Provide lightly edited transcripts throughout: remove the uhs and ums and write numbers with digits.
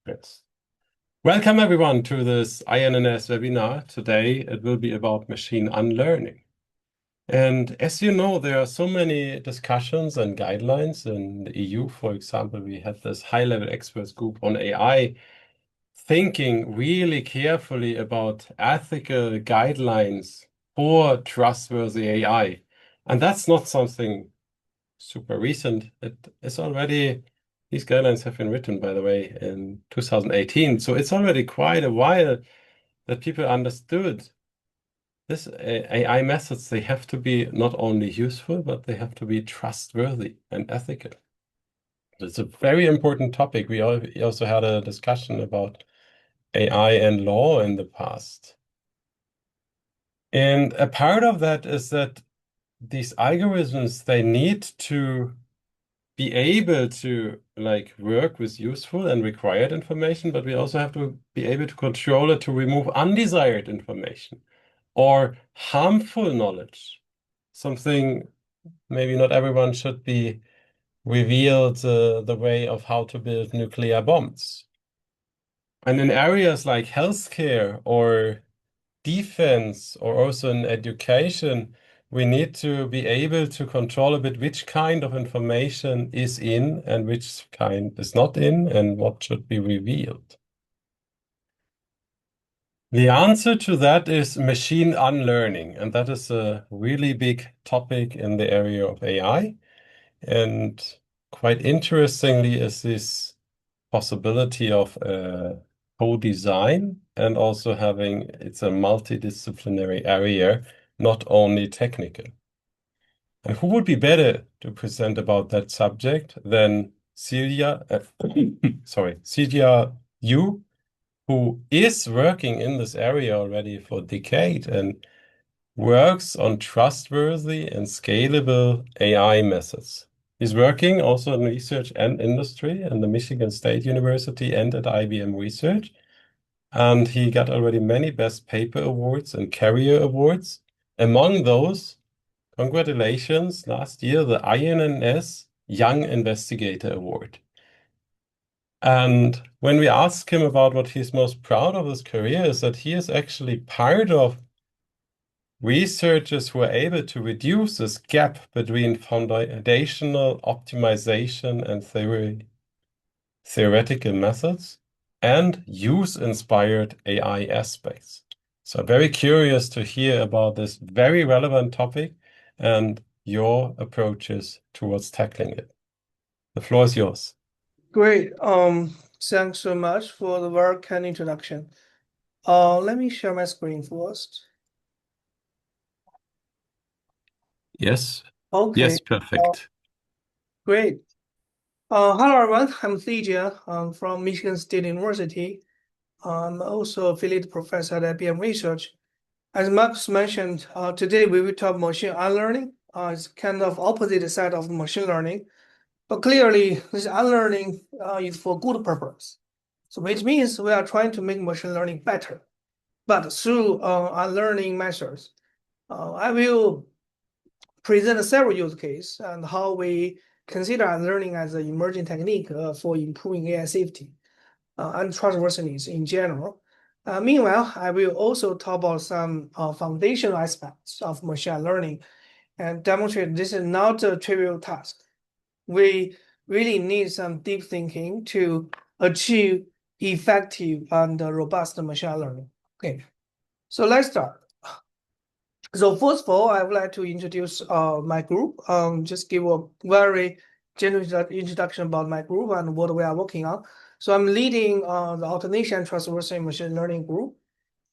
Yes. Welcome everyone to this INNS webinar. Today it will be about machine unlearning. And as you know, there are so many discussions and guidelines in the EU. For example, we had this high-level experts group on AI thinking really carefully about ethical guidelines for trustworthy AI. And that's not something super recent. It is already, these guidelines have been written, by the way, in 2018. So it's already quite a while that people understood this AI methods, they have to be not only useful, but they have to be trustworthy and ethical. It's a very important topic. We also had a discussion about AI and law in the past. And a part of that is that these algorithms, they need to be able to work with useful and required information, but we also have to be able to control it to remove undesired information or harmful knowledge. Something maybe not everyone should be revealed the way of how to build nuclear bombs. And in areas like healthcare or defense or also in education, we need to be able to control a bit which kind of information is in and which kind is not in and what should be revealed. The answer to that is machine unlearning, and that is a really big topic in the area of AI. And quite interestingly is this possibility of co-design and also having it's a multidisciplinary area, not only technical. And who would be better to present about that subject than Celia, Celia Yu, who is working in this area already for a decade and works on trustworthy and scalable AI methods. He's working also in research and industry in the Michigan State University and at IBM Research. And he got already many best paper awards and career awards. Among those, congratulations, last year, the INNS Young Investigator Award. And when we ask him about what he's most proud of his career is that he is actually part of researchers who are able to reduce this gap between foundational optimization and theoretical methods and use-inspired AI aspects. So I'm very curious to hear about this very relevant topic and your approaches towards tackling it. The floor is yours. Great. Thanks so much for the very kind introduction. Let me share my screen first. Yes. Okay. Yes, perfect. Great. Hello everyone. I'm Thijia. I'm from Michigan State University. I'm also affiliate professor at IBM Research. As Marcus mentioned, today we will talk machine unlearning. It's kind of opposite side of machine learning, but clearly this unlearning is for good purpose. So which means we are trying to make machine learning better, but through unlearning methods. I will present several use cases and how we consider unlearning as an emerging technique for improving AI safety and trustworthiness in general. Meanwhile, I will also talk about some foundational aspects of machine learning and demonstrate this is not a trivial task. We really need some deep thinking to achieve effective and robust machine learning. Okay, so let's start. So first of all, I would like to introduce my group. Just give a very general introduction about my group and what we are working on. So I'm leading the automation and trustworthy machine learning group.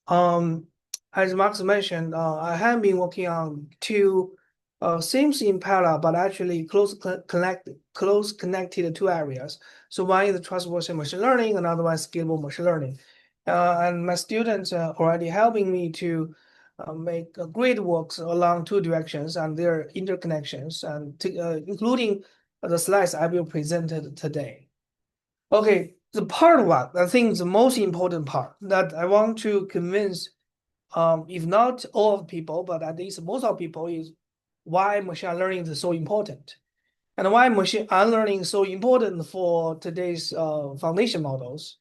As Max mentioned, I have been working on two things in parallel, but actually close connected two areas. So one is trustworthy machine learning, another one is scalable machine learning. And my students are already helping me to make great works along two directions and their interconnections, and including the slides I will present today. Okay, the part one, I think the most important part that I want to convince, if not all of people, but at least most of people, is why machine learning is so important. and why machine unlearning is so important for today's foundation models,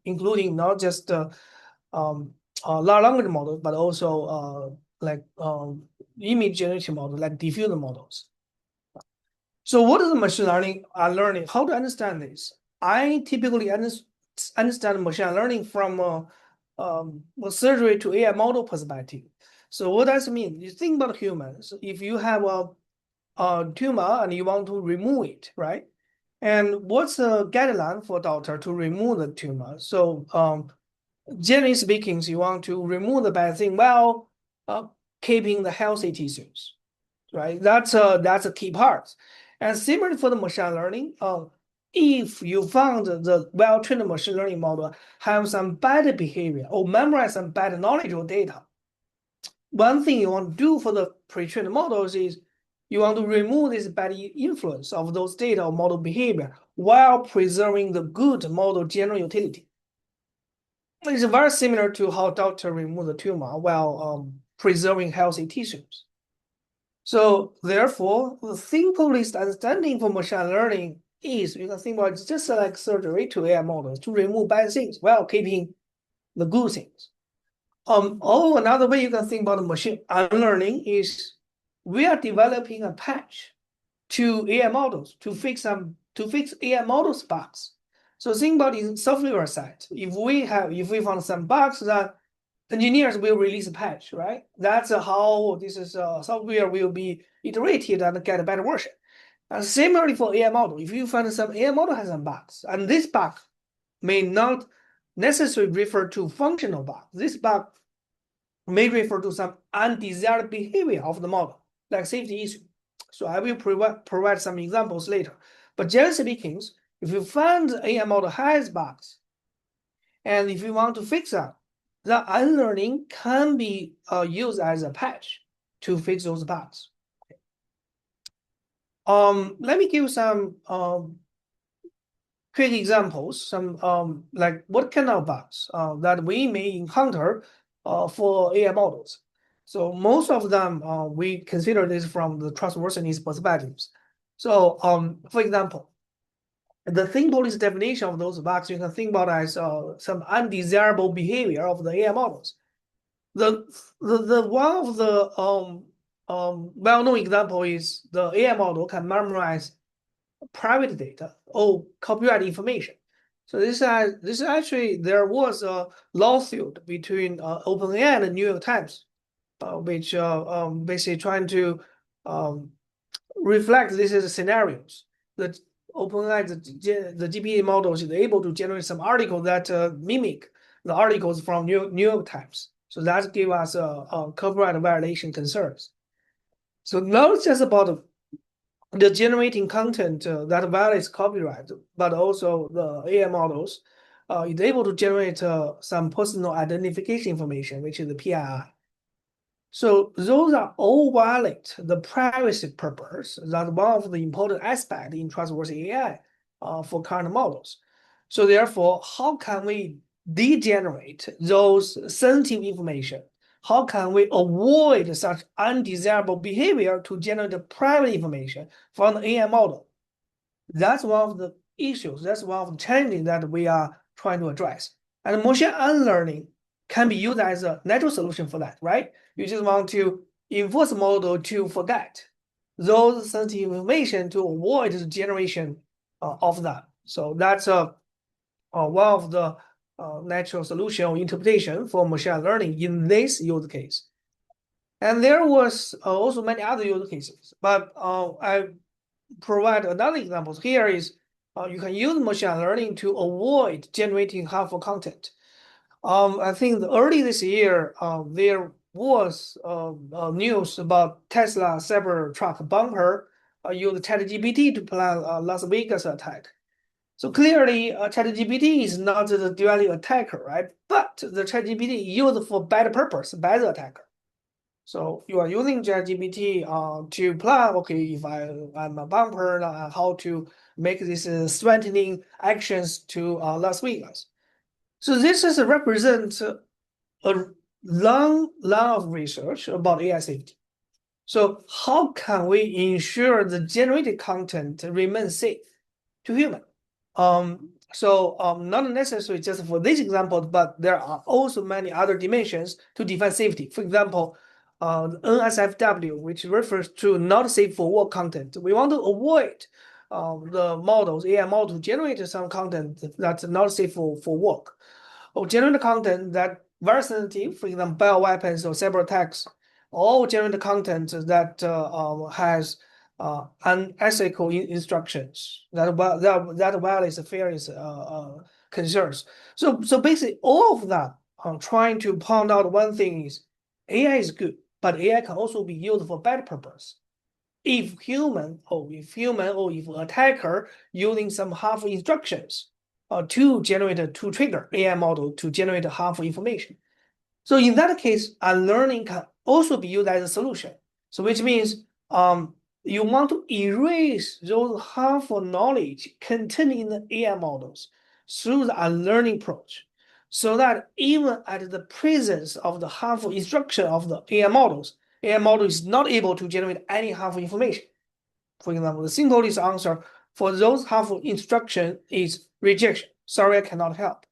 including not just large language models, but also like image generation models, like diffusion models. So what is the machine learning unlearning? How to understand this? I typically understand machine learning from a surgery to AI model perspective. So what does it mean? You think about humans. If you have a tumor and you want to remove it, right? And what's the guideline for doctor to remove the tumor? So generally speaking, you want to remove the bad thing while keeping the healthy tissues, right? That's a key part. And similarly for the machine learning, if you found the well-trained machine learning model have some bad behavior or memorize some bad knowledge or data, one thing you want to do for the pre-trained models is you want to remove this bad influence of those data or model behavior while preserving the good model general utility. It's very similar to how doctor remove the tumor while preserving healthy tissues. So therefore, the simplest understanding for machine learning is you can think about it's just like surgery to AI models to remove bad things while keeping the good things. Another way you can think about the machine learning is we are developing a patch to AI models to fix AI models bugs. So think about the software side. If we found some bugs, that engineers will release a patch, right? That's how this is software will be iterated and get a better version. And similarly for AI model, if you find some AI model has some bugs, and this bug may not necessarily refer to functional bug. This bug may refer to some undesired behavior of the model, like safety issue. So I will provide some examples later. But generally speaking, if you find the AI model has bugs, and if you want to fix that, the unlearning can be used as a patch to fix those bugs. Let me give some quick examples, some like what kind of bugs that we may encounter for AI models. So most of them we consider this from the trustworthiness perspectives. So for example, the thing policy definition of those bugs you can think about as some undesirable behavior of the AI models. The one of the well-known example is the AI model can memorize private data or copyright information. So this actually there was a lawsuit between OpenAI and the New York Times, which basically trying to reflect this as scenarios that OpenAI the GPT models is able to generate some articles that mimic the articles from New York Times. So that gave us a copyright violation concerns. So not just about the generating content that violates copyright, but also the AI models is able to generate some personal identification information, which is the PII. So those are all violate the privacy purpose. That's one of the important aspects in trustworthy AI for current models. So therefore, how can we degenerate those sensitive information? How can we avoid such undesirable behavior to generate the private information from the AI model? That's one of the issues. That's one of the challenges that we are trying to address. And machine unlearning can be used as a natural solution for that, right? You just want to enforce a model to forget those sensitive information to avoid the generation of that. So that's one of the natural solution or interpretation for machine learning in this use case. And there was also many other use cases, but I provide another example. Here is you can use machine learning to avoid generating harmful content. I think early this year, there was news about Tesla Cybertruck bumper used ChatGPT to plan a Las Vegas attack. So clearly, ChatGPT is not the directly attacker, right? But the ChatGPT used for bad purpose by the attacker. So you are using ChatGPT to plan, okay, if I'm a bumper, how to make this threatening actions to Las Vegas. So this is represent a long line of research about AI safety. So how can we ensure the generated content remains safe to human? Not necessarily just for this example, but there are also many other dimensions to define safety. For example, NSFW, which refers to not safe for work content. We want to avoid the models, AI model, to generate some content that's not safe for work, or generate content that very sensitive, for example, bioweapons or cyber attacks, or generate content that has unethical instructions that violates various concerns. So basically, all of that, trying to point out one thing is AI is good, but AI can also be used for bad purpose. If if attacker using some harmful instructions to trigger AI model to generate harmful information. So in that case, unlearning can also be used as a solution. So which means you want to erase those harmful knowledge contained in the AI models through the unlearning approach, so that even at the presence of the harmful instruction of the AI models, AI model is not able to generate any harmful information. For example, the simplest answer for those harmful instruction is rejection. Sorry, I cannot help.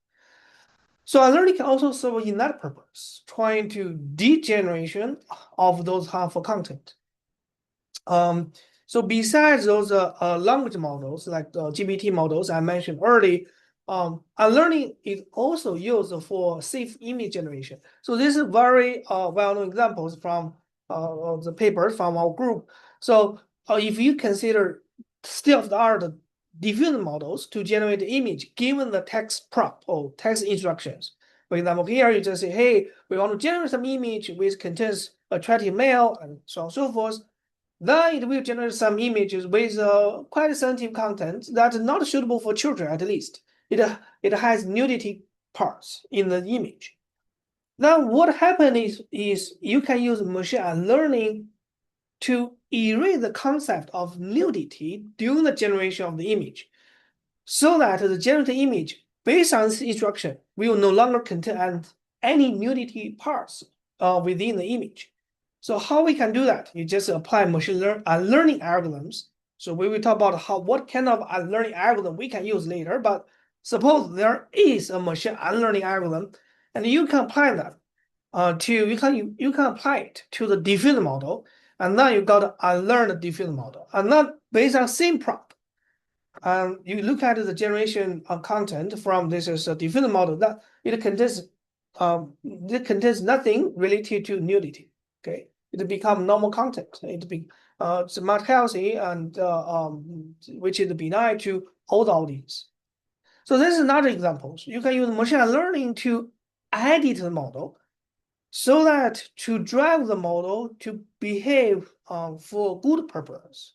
So unlearning can also serve in that purpose, trying to degeneration of those harmful content. So besides those language models like the GPT models I mentioned earlier, unlearning is also used for safe image generation. So this is very well-known examples from the papers from our group. So if you consider state-of-the-art diffusion models to generate the image given the text prompt or text instructions. For example, here you just say, hey, we want to generate some image which contains attractive male and so on and so forth. Then it will generate some images with quite sensitive content that's not suitable for children, at least. It has nudity parts in the image. Now, what happens is you can use machine learning to erase the concept of nudity during the generation of the image, so that the generated image, based on this instruction, will no longer contain any nudity parts within the image. So how we can do that? You just apply machine learning algorithms. So we will talk about what kind of learning algorithm we can use later. But suppose there is a machine learning algorithm, and you can apply that you can apply it to the diffusion model, and then you got to unlearn the diffusion model, and then based on same prompt, you look at the generation of content from this is a diffusion model that it contains nothing related to nudity. Okay, it become normal content. It's much healthy and which is benign to all the audience. So this is another example. You can use machine learning to edit the model so that to drive the model to behave for good purpose.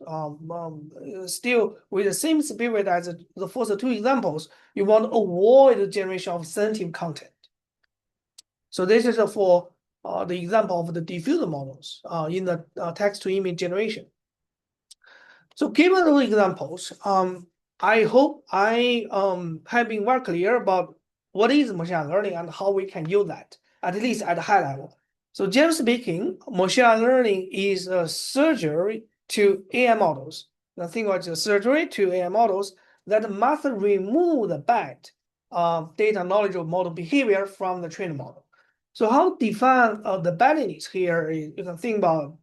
Still with the same spirit as the first two examples, you want to avoid the generation of sensitive content. So this is for the example of the diffuser models in the text-to-image generation. So given those examples, I hope I have been very clear about what is machine learning and how we can use that, at least at a high level. So generally speaking, machine learning is a surgery to AI models. The thing was a surgery to AI models that must remove the bad data knowledge of model behavior from the trained model. So how to define the badness here is you can think about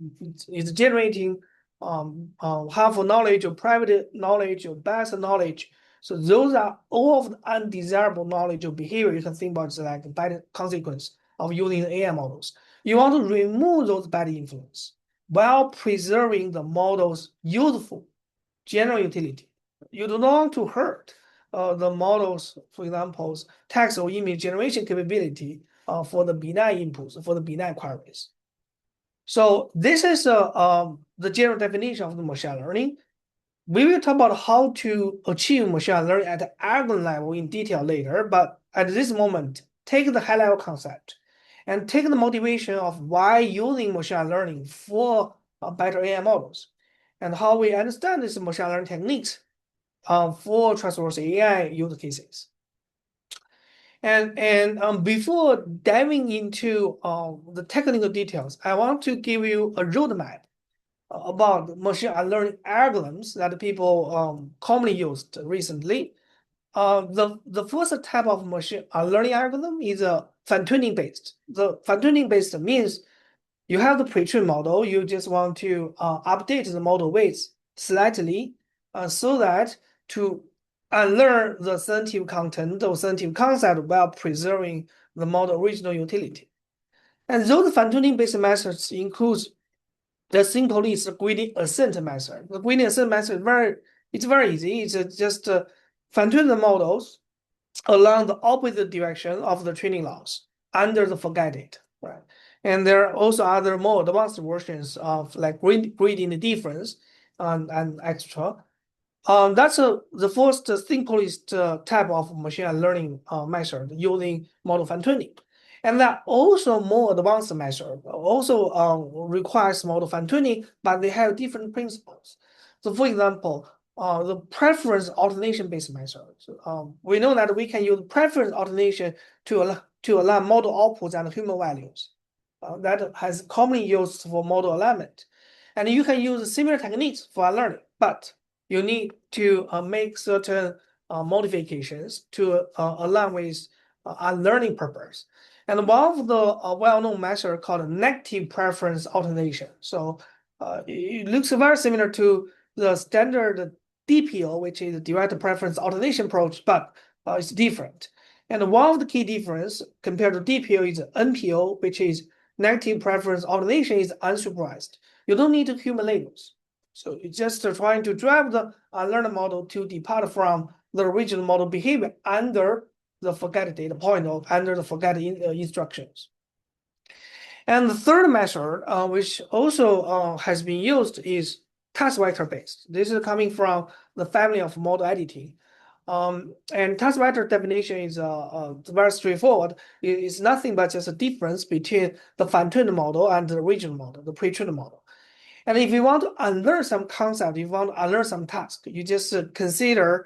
is generating harmful knowledge or private knowledge or biased knowledge. So those are all of the undesirable knowledge or behavior you can think about like bad consequence of using the AI models. You want to remove those bad influence while preserving the model's useful general utility. You do not want to hurt the model's, for example, text or image generation capability for the benign inputs, for the benign queries. So this is the general definition of the machine learning. We will talk about how to achieve machine learning at the algorithm level in detail later, but at this moment, take the high-level concept and take the motivation of why using machine learning for better AI models and how we understand these machine learning techniques for trustworthy AI use cases. And before diving into the technical details, I want to give you a roadmap about machine learning algorithms that people commonly used recently. The first type of machine learning algorithm is fine-tuning based. The fine-tuning based means you have the pre-trained model, you just want to update the model weights slightly so that to unlearn the sensitive content or sensitive concept while preserving the model original utility. And those fine-tuning based methods includes the simple is the gradient ascent method. The gradient ascent method it's very easy. It's just fine-tune the models along the opposite direction of the training loss under the forget it, right? And there are also other more advanced versions of like gradient difference and extra. That's the first simplest type of machine learning method using model fine tuning. And that also more advanced method also requires model fine tuning, but they have different principles. So for example, the preference alternation based method. We know that we can use preference alternation to align model outputs and human values. That has commonly used for model alignment. And you can use similar techniques for learning, but you need to make certain modifications to align with a learning purpose. And one of the well-known methods called negative preference alternation. So it looks very similar to the standard DPO, which is direct preference alternation approach, but it's different. And one of the key difference compared to DPO is NPO, which is negative preference alternation is unsupervised. You don't need to human labels. So it's just trying to drive the learner model to depart from the original model behavior under the forget data point or under the forget instructions. And the third method, which also has been used, is task vector based. This is coming from the family of model editing. And task vector definition is very straightforward. It's nothing but just a difference between the fine-tuned model and the original model, the pre-trained model. And if you want to unlearn some concept, if you want to unlearn some task, you just consider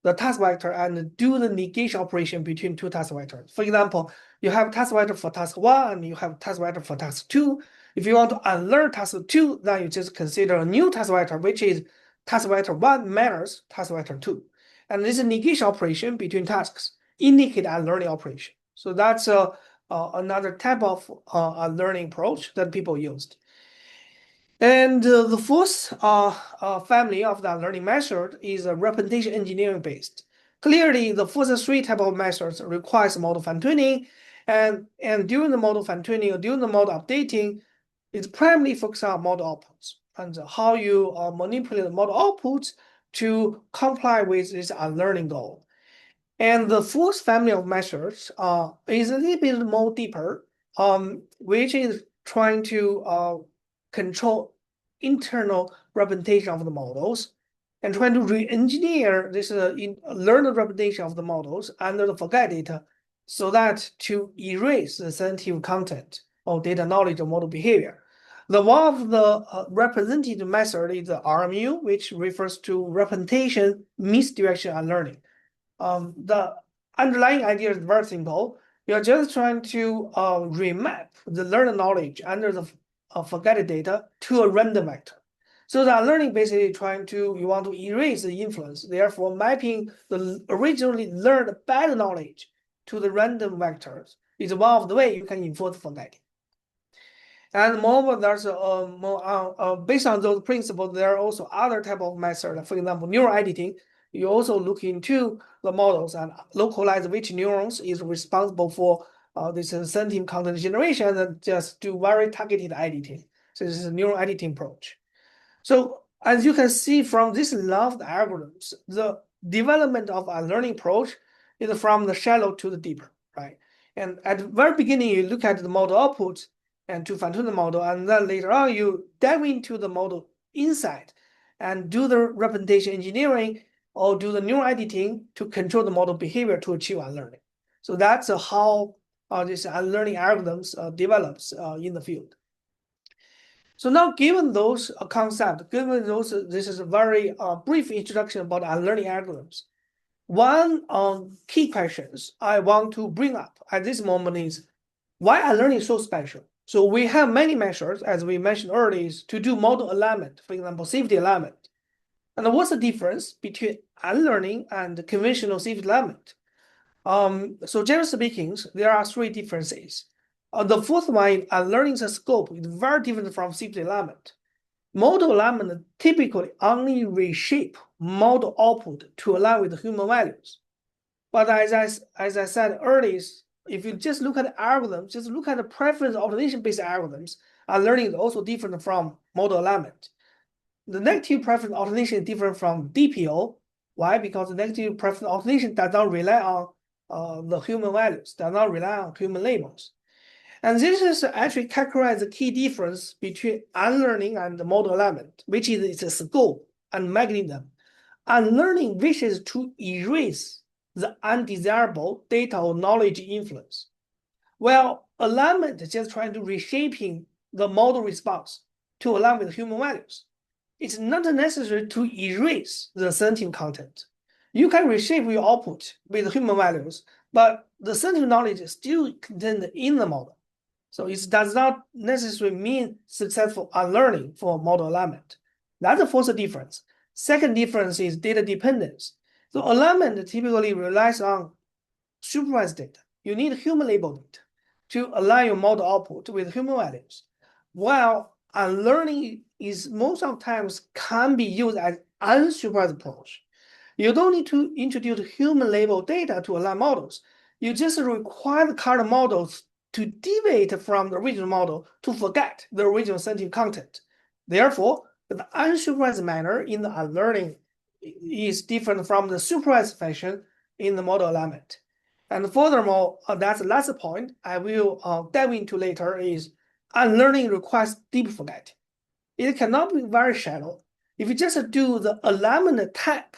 the task vector and do the negation operation between two task vectors. For example, you have task vector for task 1 and you have task vector for task 2. If you want to unlearn task 2, then you just consider a new task vector, which is task vector 1 minus task vector 2. And this negation operation between tasks indicate a learning operation. So that's another type of learning approach that people used. And the fourth family of that learning method is representation engineering based. Clearly, the first three type of methods requires model fine tuning, and during the model fine tuning or during the model updating, it's primarily focused on model outputs and how you manipulate the model outputs to comply with this learning goal. And the fourth family of methods is a little bit more deeper, which is trying to control internal representation of the models and trying to re-engineer this learned representation of the models under the forget data so that to erase the sensitive content or data knowledge of model behavior. The one of the represented method is the RMU, which refers to representation misdirection and learning. The underlying idea is very simple. You're just trying to remap the learned knowledge under the forget data to a random vector. So that learning basically you want to erase the influence, therefore mapping the originally learned bad knowledge to the random vectors is one of the way you can enforce forgetting. And moreover, there's based on those principles, there are also other type of methods. For example, neural editing. You also look into the models and localize which neurons is responsible for this sensitive content generation and just do very targeted editing. So this is a neural editing approach. So as you can see from this loved algorithms, the development of a learning approach is from the shallow to the deeper, right? And at the very beginning, you look at the model outputs and to fine-tune the model, and then later on, you dive into the model inside and do the representation engineering or do the neural editing to control the model behavior to achieve unlearning. So that's how this unlearning algorithms develops in the field. So now, given those concepts, given those, this is a very brief introduction about unlearning algorithms. One key questions I want to bring up at this moment is why unlearning is so special. So we have many measures, as we mentioned earlier, to do model alignment, for example, safety alignment. And what's the difference between unlearning and conventional safety alignment? So generally speaking, there are three differences. The fourth one, unlearning the scope is very different from safety alignment. Model alignment typically only reshape model output to align with human values. But as I said earlier, if you just look at the algorithms, just look at the preference optimization-based algorithms, unlearning is also different from model alignment. The negative preference optimization is different from DPO. Why? Because the negative preference optimization does not rely on the human values, does not rely on human labels. And this is actually characterize the key difference between unlearning and the model alignment, which is its scope and mechanism. Unlearning wishes to erase the undesirable data or knowledge influence, while alignment is just trying to reshaping the model response to align with human values. It's not necessary to erase the sentient content. You can reshape your output with human values, but the sentient knowledge is still contained in the model. So it does not necessarily mean successful unlearning for model alignment. That's the first difference. Second difference is data dependence. So alignment typically relies on supervised data. You need human labeled data to align your model output with human values. While unlearning is most of the times can be used as unsupervised approach. You don't need to introduce human labeled data to align models. You just require the current models to deviate from the original model to forget the original sentient content. Therefore, the unsupervised manner in the unlearning is different from the supervised fashion in the model alignment. And furthermore, that's the last point I will dive into later is unlearning requires deep forgetting. It cannot be very shallow. If you just do the alignment type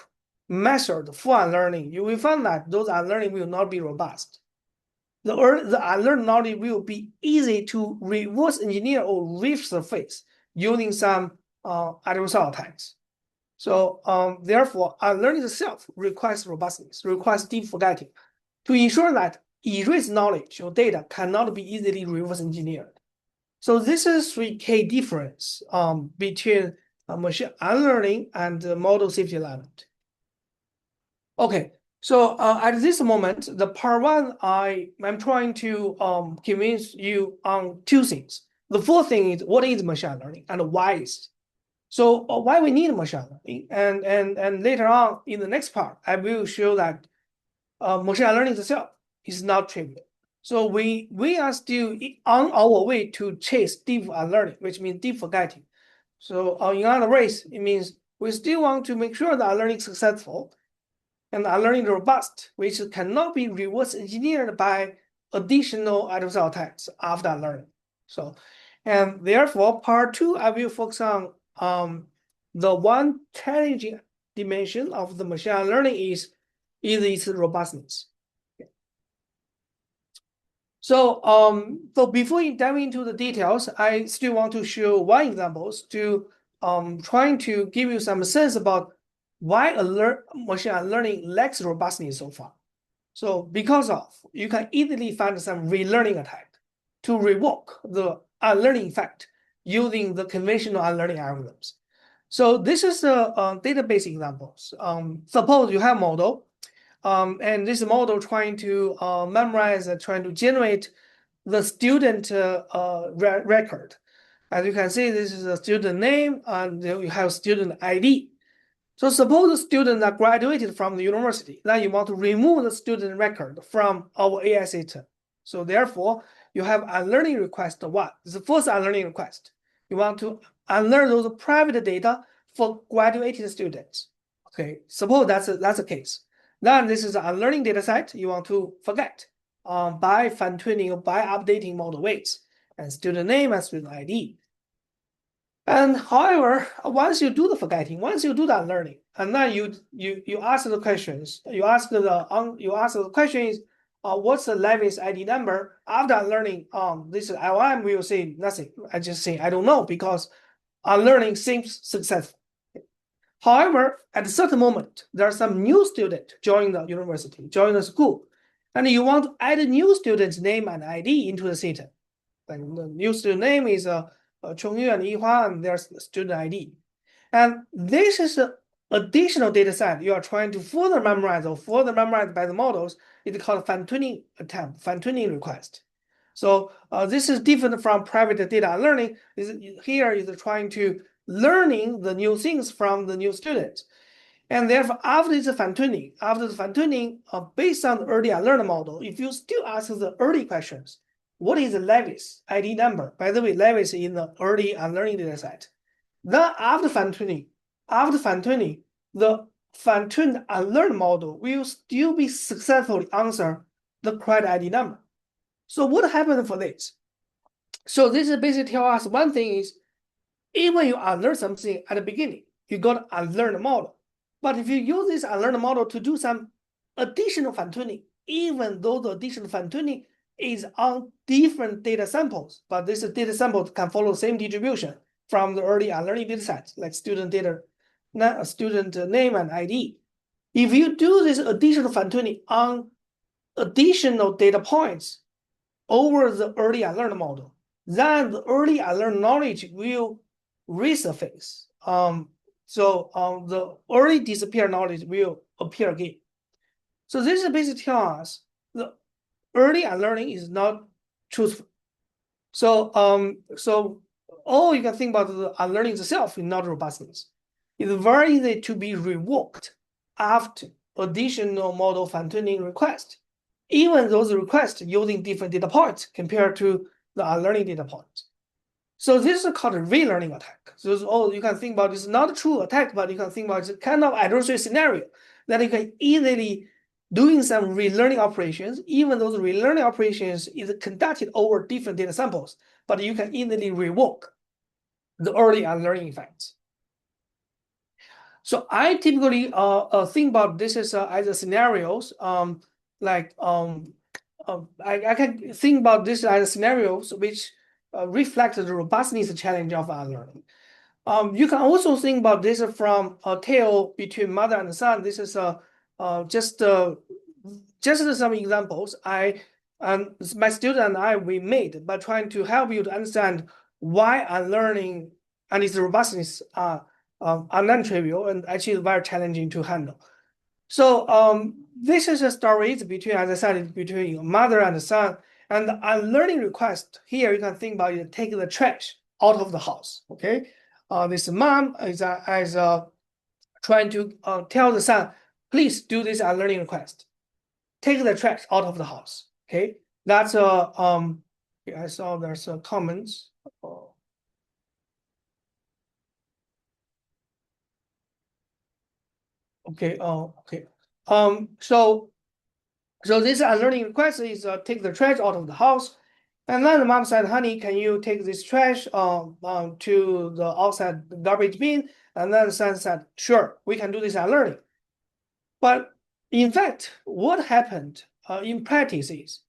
method for unlearning, you will find that those unlearning will not be robust. The unlearned knowledge will be easy to reverse engineer or resurface using some adversarial attacks. So therefore, unlearning itself requires robustness, requires deep forgetting to ensure that erased knowledge or data cannot be easily reverse engineered. So this is three key difference between machine unlearning and model safety alignment. Okay, so at this moment, the part one, I'm trying to convince you on two things. The first thing is what is machine learning and why is it? So why we need machine learning, and later on in the next part, I will show that machine learning itself is not trivial. So we are still on our way to chase deep unlearning, which means deep forgetting. So in other ways, it means we still want to make sure that unlearning is successful and unlearning robust, which cannot be reverse engineered by additional adversarial attacks after unlearning. So, and therefore, part two, I will focus on the one challenging dimension of the machine learning is its robustness. So, so before we dive into the details, I still want to show one examples to trying to give you some sense about why machine learning lacks robustness so far. So because of, you can easily find some relearning attack to revoke the unlearning effect using the conventional unlearning algorithms. So this is a database examples. Suppose you have model, and this model trying to memorize, trying to generate the student record. As you can see, this is a student name, and you have student ID. So suppose the students are graduated from the university, then you want to remove the student record from our AI system. So therefore, you have unlearning request one. This is the first unlearning request. You want to unlearn those private data for graduated students. Okay, suppose that's the case. Then this is an unlearning data set you want to forget by fine-tuning or by updating model weights and student name and student ID. And however, once you do the forgetting, once you do that learning, and then you ask the questions, you ask the question is, what's the Levis ID number? After learning, this LM will say nothing. I just say I don't know because learning seems successful. However, at a certain moment, there are some new student join the university, join the school, and you want to add a new student's name and ID into the system. Like the new student name is Chongyu and Yihua, and there's the student ID. And this is an additional data set you are trying to further memorize or further memorize by the models. It's called fine-tuning attempt, fine-tuning request. So this is different from private data learning. Here is trying to learning the new things from the new students. And therefore, after the fine-tuning, based on the early unlearned model, if you still ask the early questions, what is the Levis ID number? By the way, Levis is in the early unlearning data set. Then after fine-tuning, the fine-tuned unlearned model will still be successfully answer the correct ID number. So what happened for this? So this is basically tell us one thing is, even you unlearn something at the beginning, you got to unlearn the model. But if you use this unlearned model to do some additional fine-tuning, even though the additional fine-tuning is on different data samples, but this data sample can follow the same distribution from the early unlearning data sets, like student data, student name and ID. If you do this additional fine-tuning on additional data points over the early unlearned model, then the early unlearned knowledge will resurface. The early disappeared knowledge will appear again. So this is basically tell us the early unlearning is not truthful. So all you can think about the unlearning itself is not robustness. It's very easy to be revoked after additional model fine-tuning request, even those requests using different data points compared to the unlearning data points. So this is called a relearning attack. So you can think about this is not a true attack, but you can think about it's kind of adversary scenario that you can easily doing some relearning operations, even though the relearning operations is conducted over different data samples, but you can easily revoke the early unlearning effects. So I typically think about this as a scenarios, I can think about this as scenarios which reflect the robustness challenge of unlearning. You can also think about this from a tale between mother and son. This is just some examples my student and I we made by trying to help you to understand why unlearning and its robustness are non-trivial and actually very challenging to handle. So this is a story between, as I said, between mother and son. And the unlearning request here, you can think about it, take the trash out of the house. Okay, this mom is trying to tell the son, please do this unlearning request. Take the trash out of the house. Okay, that's I saw there's a comments. Okay. Okay. So this unlearning request is take the trash out of the house, and then the mom said, "Honey, can you take this trash to the outside garbage bin?" And then the son said, "Sure, we can do this unlearning." But in fact, what happened in practice is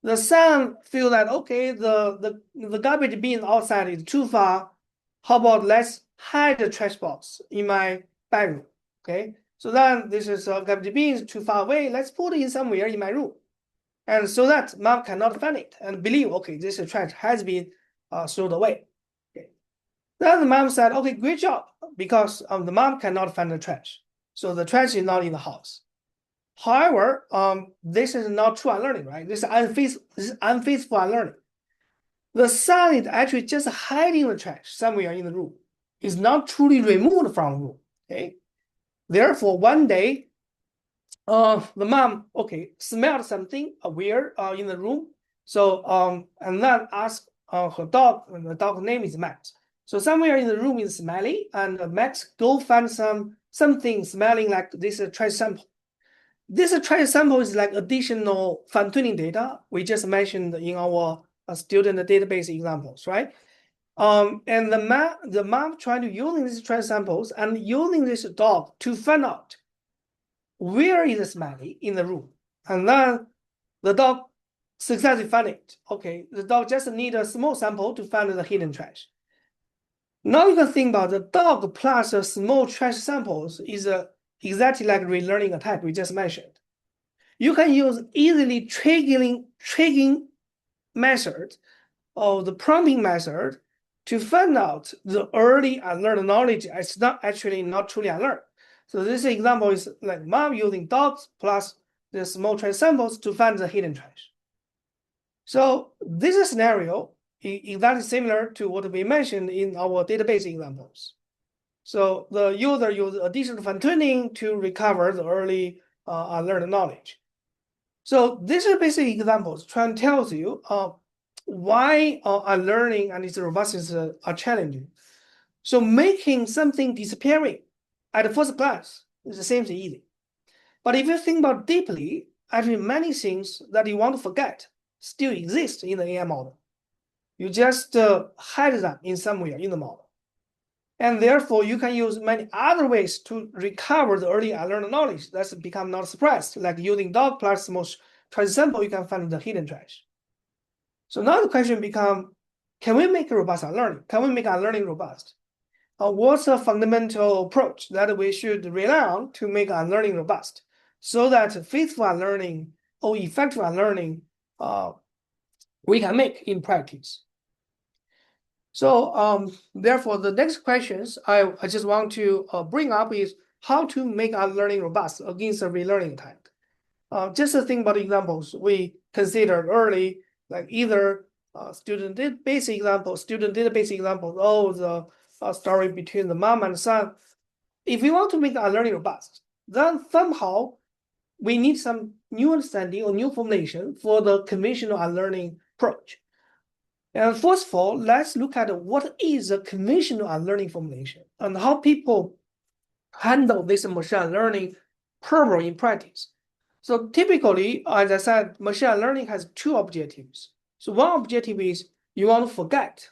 the son feel that okay, the garbage bin outside is too far. How about let's hide the trash box in my bedroom? Okay. So then this is garbage bin is too far away. Let's put it in somewhere in my room. And so that mom cannot find it and believe, okay, this trash has been thrown away. Okay. Then the mom said, okay, great job, because the mom cannot find the trash. So the trash is not in the house. However, this is not true unlearning, right? This is unfaithful unlearning. The son is actually just hiding the trash somewhere in the room. It's not truly removed from the room. Okay. Therefore, one day, the mom, smelled something weird in the room. So, and then asked her dog, and the dog's name is Max. So somewhere in the room is smelly, and Max go find something smelling like this trash sample. This trash sample is like additional fine-tuning data we just mentioned in our student database examples, right? And the mom trying to using these trash samples and using this dog to find out where is the smelly in the room, and then the dog successfully find it. Okay, the dog just need a small sample to find the hidden trash. Now you can think about the dog plus a small trash samples is exactly like relearning attack we just mentioned. You can use easily triggering method of the prompting method to find out the early unlearned knowledge is not truly unlearned. So this example is like mom using dots plus the small trace samples to find the hidden trace. So this scenario is exactly similar to what we mentioned in our database examples. So the user uses additional fine-tuning to recover the early unlearned knowledge. So these are basic examples trying to tell you why unlearning and its robustness are challenging. So making something disappearing at the first glance seems easy. But if you think about deeply, actually many things that you want to forget still exist in the AI model. You just hide them in somewhere in the model. And therefore, you can use many other ways to recover the early unlearned knowledge that's become not suppressed, like using dot plus most trace sample, you can find the hidden trace. So now the question becomes, can we make robust unlearning? Can we make unlearning robust? What's a fundamental approach that we should rely on to make unlearning robust so that faithful unlearning or effective unlearning we can make in practice? So therefore, the next questions I just want to bring up is how to make unlearning robust against a relearning attack. Just to think about examples we considered early, like either student database example, or the story between the mom and son. If we want to make unlearning robust, then somehow we need some new understanding or new formulation for the conventional unlearning approach. And first of all, let's look at what is a conventional unlearning formulation and how people handle this machine learning problem in practice. So typically, as I said, machine learning has two objectives. So one objective is you want to forget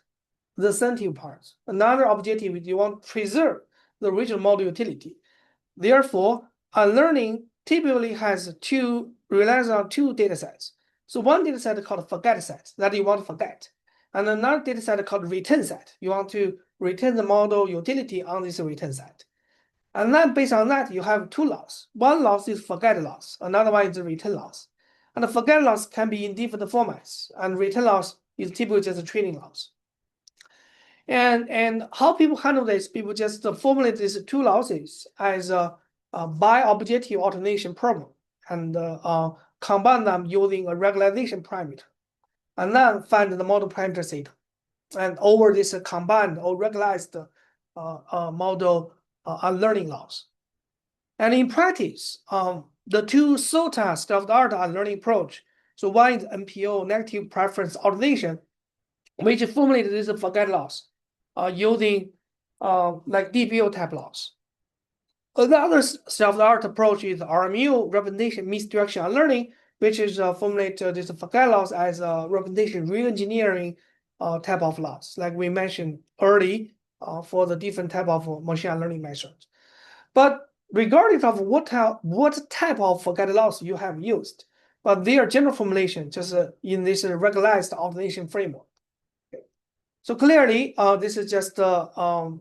the sensitive parts. Another objective is you want to preserve the original model utility. Therefore, unlearning typically relies on two data sets. So one data set called forget set that you want to forget, and another data set called return set. You want to return the model utility on this return set. And then based on that, you have two loss. One loss is forget loss, another one is the return loss. And the forget loss can be in different formats, and return loss is typically just a training loss. And how people handle this, people just formulate these two losses as a bi-objective alternation problem and combine them using a regularization parameter, and then find the model parameter theta. And over this combined or regularized model unlearning loss. And in practice, the two SOTA state-of-the-art unlearning approach, so one is NPO, negative preference alternation, which formulated this forget loss using like DPO type loss. Another state-of-the-art approach is RMU, representation misdirection unlearning, which is formulate this forget loss as a representation re-engineering type of loss, like we mentioned early for the different type of machine learning methods. But regardless of what type of forget loss you have used, but their general formulation just in this regularized alternation framework. Okay. So clearly, this is just a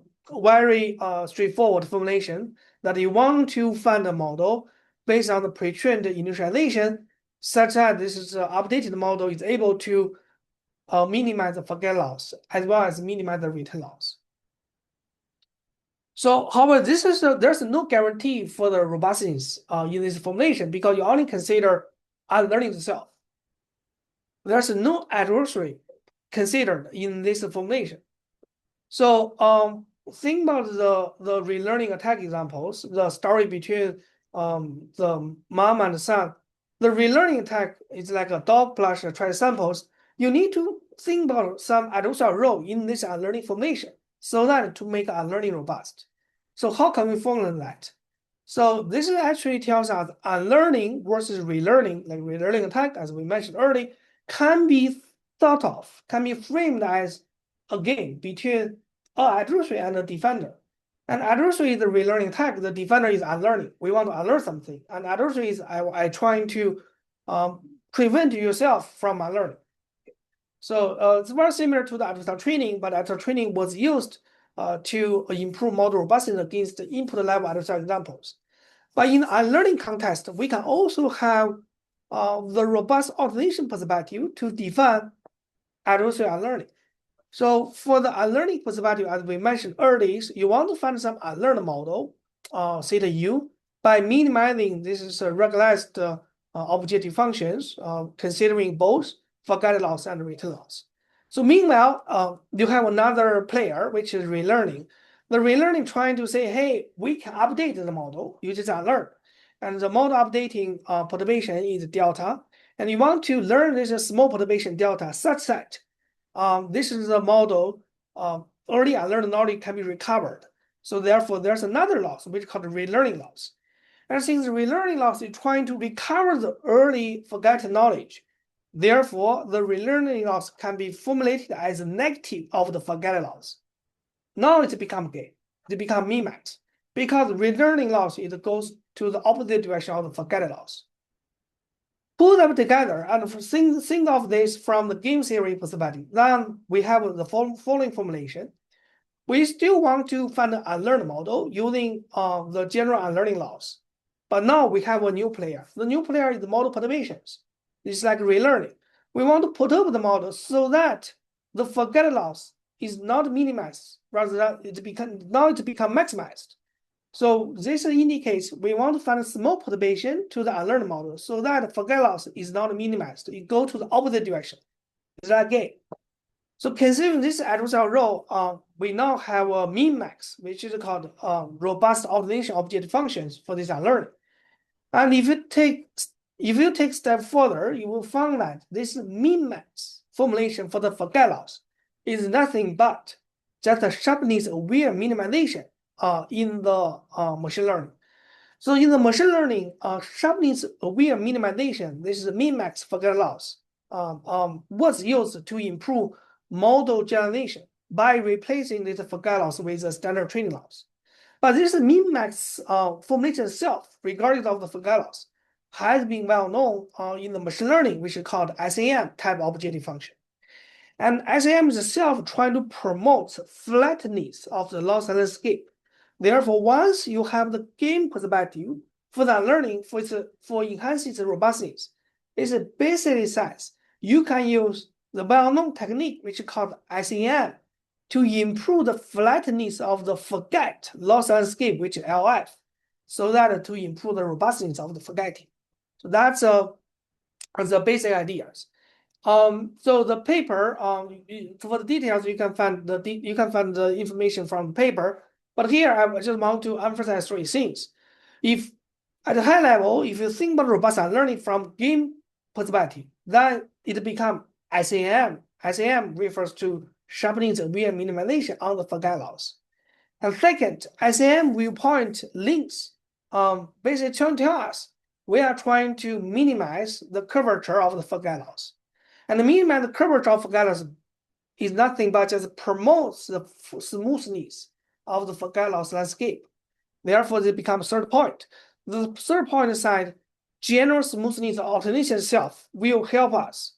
very straightforward formulation that you want to find a model based on the pre-trained initialization, such that this is updated model is able to minimize the forget loss as well as minimize the return loss. So, however, there's no guarantee for the robustness in this formulation because you only consider unlearning itself. There's no adversary considered in this formulation. So, think about the relearning attack examples, the story between the mom and the son. The relearning attack is like a dog plus a trace samples. You need to think about some adversarial role in this unlearning formation so that to make unlearning robust. So how can we formulate that? So this actually tells us unlearning versus relearning, like relearning attack, as we mentioned earlier, can be thought of, can be framed as a game between an adversary and a defender. And adversary is the relearning attack, the defender is unlearning. We want to unlearn something. And adversary is I trying to prevent yourself from unlearning. So it's very similar to the adversarial training, but adversarial training was used to improve model robustness against the input level adversarial examples. But in the unlearning context, we can also have the robust alternation perspective to define adversarial unlearning. So for the unlearning perspective, as we mentioned earlier, you want to find some unlearned model, theta u, by minimizing this is regularized objective functions, considering both forget loss and return loss. So meanwhile, you have another player, which is relearning. The relearning trying to say, hey, we can update the model, you just unlearn. And the model updating perturbation is delta. And you want to learn this small perturbation delta such that this is a model early unlearned knowledge can be recovered. So therefore, there's another loss, which is called relearning loss. And since the relearning loss is trying to recover the early forgotten knowledge, therefore, the relearning loss can be formulated as a negative of the forget loss. Now it becomes gain. It becomes min-max. Because relearning loss, it goes to the opposite direction of the forget loss. Put them together and think of this from the game theory perspective. Then we have the following formulation. We still want to find an unlearned model using the general unlearning loss. But now we have a new player. The new player is the model perturbations. It's like relearning. We want to perturb the model so that the forget loss is not minimized, rather than it become maximized. So this indicates we want to find a small perturbation to the unlearned model so that forget loss is not minimized. It goes to the opposite direction. Is that gain? So considering this adversarial role, we now have a min-max, which is called robust ordination object functions for this unlearning. And if you take step further, you will find that this min-max formulation for the forget loss is nothing but just a sharpness-aware minimization in the machine learning. So in the machine learning, sharpness-aware minimization, this is a min-max forget loss, was used to improve model generation by replacing this forget loss with a standard training loss. But this min-max formulation itself, regardless of the forget loss, has been well known in the machine learning, which is called SAM type objective function. And SAM is itself trying to promote flatness of the loss landscape. Therefore, once you have the game perspective for the learning, for enhancing the robustness, it basically says you can use the well-known technique, which is called SAM, to improve the flatness of the forget loss landscape, which is LF, so that to improve the robustness of the forgetting. So that's the basic ideas. So the paper, for the details, you can find the information from the paper. But here I just want to emphasize three things. If at a high level, if you think about robust learning from game perspective, then it becomes SAM. SAM refers to sharpening the aware minimization on the forget loss. And second, SAM viewpoint links basically tell us we are trying to minimize the curvature of the forget loss. And the minimize the curvature of forget loss is nothing but just promotes the smoothness of the forget loss landscape. Therefore, it becomes third point. The third point side, general smoothness of alternation itself will help us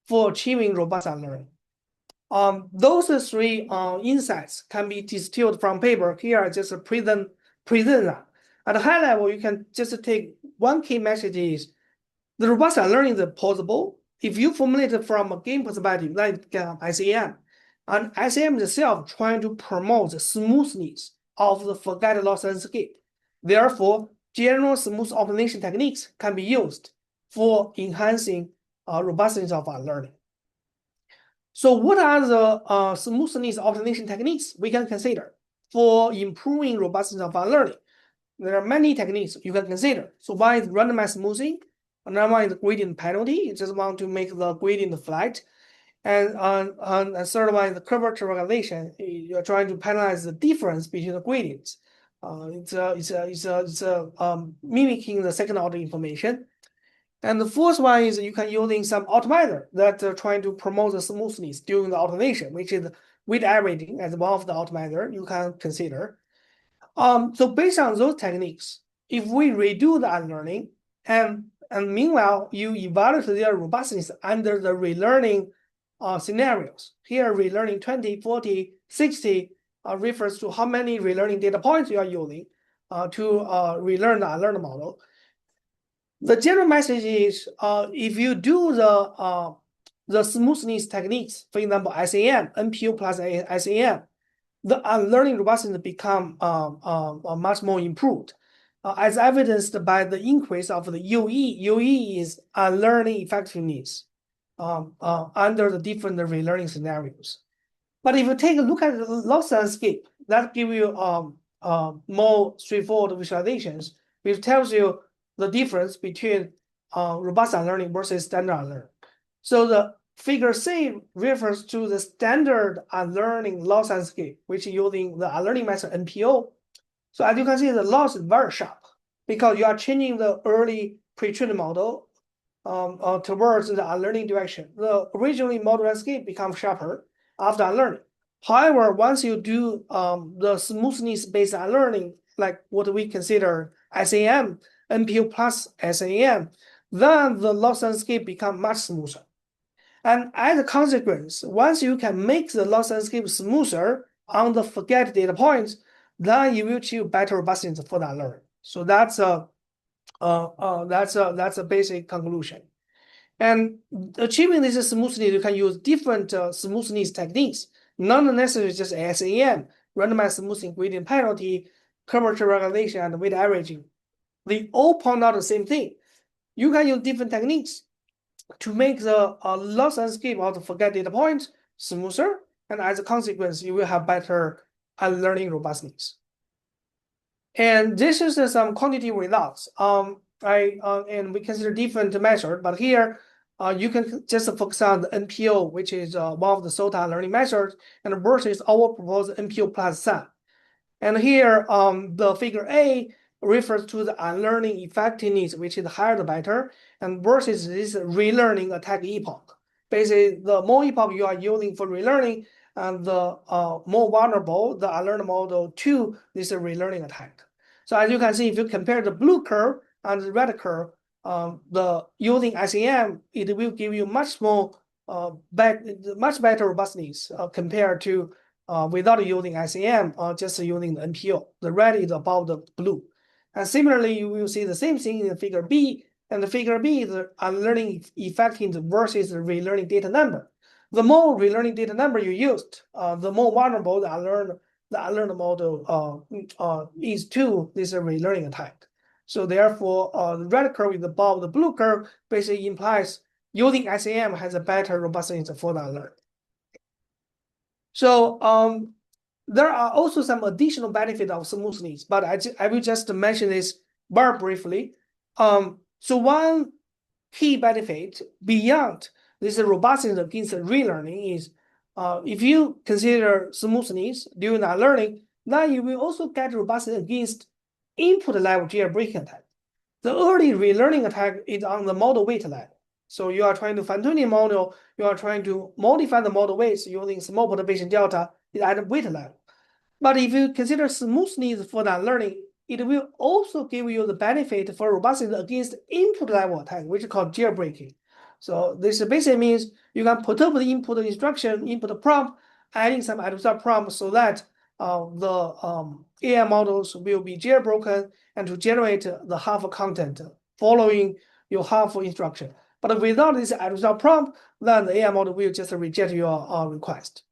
for achieving robust learning. Those three insights can be distilled from paper. Here I just present that. At a high level, you can just take one key message is the robust learning is possible if you formulate it from a game perspective, like SAM. And SAM itself trying to promote the smoothness of the forget loss landscape. Therefore, general smooth optimization techniques can be used for enhancing robustness of our learning. So what are the smoothness optimization techniques we can consider for improving robustness of our learning? There are many techniques you can consider. So one is randomized smoothing, another one is gradient penalty. You just want to make the gradient flat. And third one is the curvature regulation. You're trying to penalize the difference between the gradients. It's mimicking the second order information. And the fourth one is you can using some optimizer that are trying to promote the smoothness during the alternation, which is weight averaging as one of the optimizer you can consider. So based on those techniques, if we redo the unlearning and meanwhile you evaluate their robustness under the relearning scenarios. Here relearning 20, 40, 60 refers to how many relearning data points you are using to relearn the unlearned model. The general message is if you do the the smoothness techniques, for example, SAM, NPU plus SAM, the unlearning robustness become much more improved, as evidenced by the increase of the UE. UE is unlearning effectiveness under the different relearning scenarios. But if you take a look at the loss landscape, that gives you more straightforward visualizations, which tells you the difference between robust unlearning versus standard unlearning. So the figure C refers to the standard unlearning loss landscape, which is using the unlearning method NPO. So as you can see, the loss is very sharp because you are changing the early pre-trained model towards the unlearning direction. The originally model landscape becomes sharper after unlearning. However, once you do the smoothness-based unlearning, like what we consider SAM, NPU plus SAM, then the loss landscape becomes much smoother. And as a consequence, once you can make the loss landscape smoother on the forget data points, then you will achieve better robustness for that learning. So that's a basic conclusion. And achieving this smoothness, you can use different smoothness techniques, not necessarily just SAM, randomized smoothing gradient penalty, curvature regulation, and weight averaging. They all point out the same thing. You can use different techniques to make the loss landscape of the forget data points smoother, and as a consequence, you will have better unlearning robustness. And this is some quantitative results. And we consider different measures, but here you can just focus on the NPO, which is one of the SOTA learning measures, and versus our proposed NPO plus SAM. And here, the figure A refers to the unlearning effectiveness, which is higher the better, and versus this relearning attack epoch. Basically, the more epoch you are using for relearning, and the more vulnerable the unlearned model to this relearning attack. So as you can see, if you compare the blue curve and the red curve, the using SAM, it will give you much more much better robustness compared to without using SAM or just using the NPO. The red is above the blue. And similarly, you will see the same thing in the figure B. And the figure B is the unlearning effectiveness versus the relearning data number. The more relearning data number you used, the more vulnerable the unlearned model is to this relearning attack. So therefore, the red curve is above the blue curve, basically implies using SAM has a better robustness for the unlearned. So there are also some additional benefits of smoothness, but I will just mention this very briefly. So one key benefit beyond this robustness against relearning is if you consider smoothness during the learning, then you will also get robustness against input level jailbreaking attack. The early relearning attack is on the model weight level. So you are trying to fine-tune the model, you are trying to modify the model weights using small perturbation delta at the weight level. But if you consider smoothness for that learning, it will also give you the benefit for robustness against input level attack, which is called jailbreaking. So this basically means you can perturb the input instruction, input prompt, adding some adversarial prompt so that the AI models will be jailbroken and to generate the half content following your half instruction. But without this adversarial prompt, then the AI model will just reject your request.